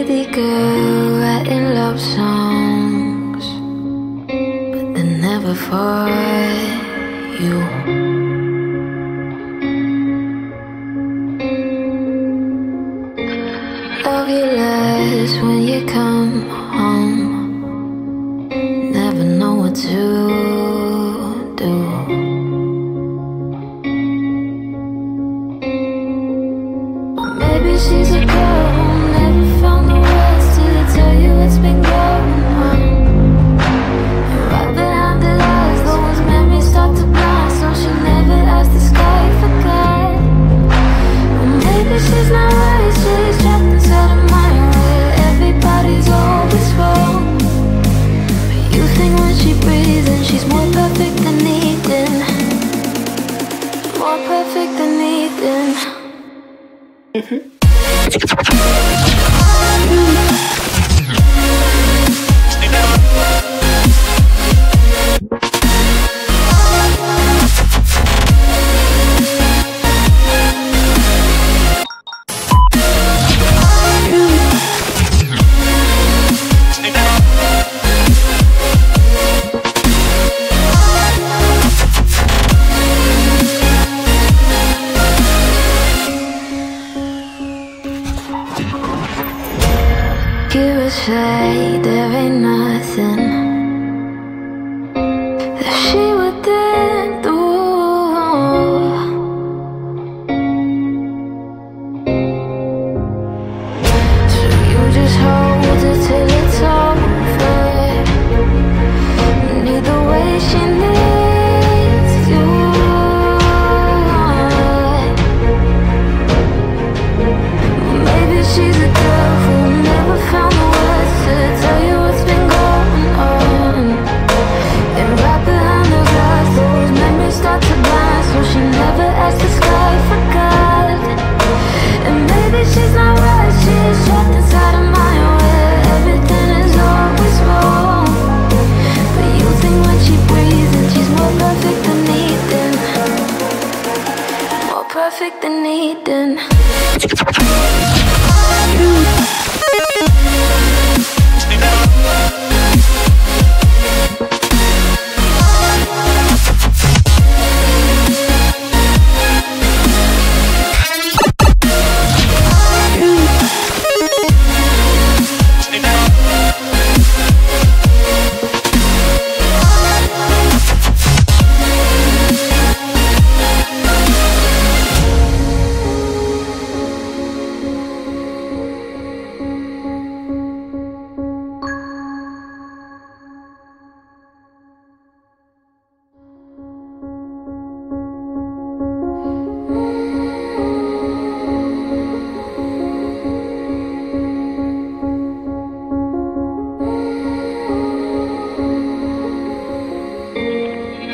Pretty girl writing love songs, but they're never for you. Love you less when you come home. Never know what to do. Maybe she's a girl who never found the words to tell you what's been going on. And right behind the lies, those memories start to blind, so she never asked the sky for God. Well, maybe she's not right, she's trapped inside a mind where everybody's always wrong. But you think when she breathes and she's more perfect than Eden, more perfect than Eden. You would say there ain't nothing that she wouldn't do. So you just hold it till it's over. Need the way she needs you. Maybe she's a girl who never found the words to tell you what's been going on. And right behind those eyes, those memories start to blind, so she never asked the sky for God. And maybe she's not right, she's trapped inside a mind where everything is always wrong. But you think when she breathes and she's more perfect than Eden, more perfect than Eden.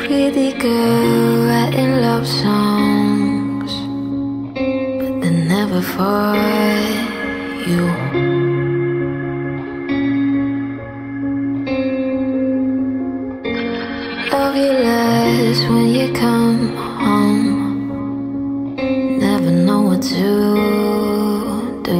Pretty girl writing love songs, but they're never for you. Love you less when you come home. Never know what to do.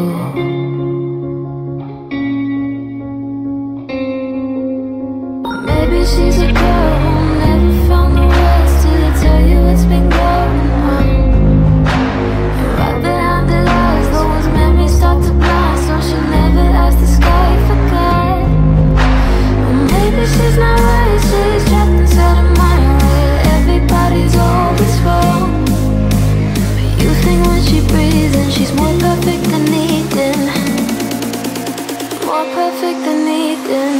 Maybe she's a girl who never found the words to tell you what's been going on. And right behind the lies, those memories start to blind, so she never asked the sky for God. Well, maybe she's not right, she's trapped inside a mind where everybody's always wrong. But you think when she breathes and she's more perfect than Eden, more perfect than Eden.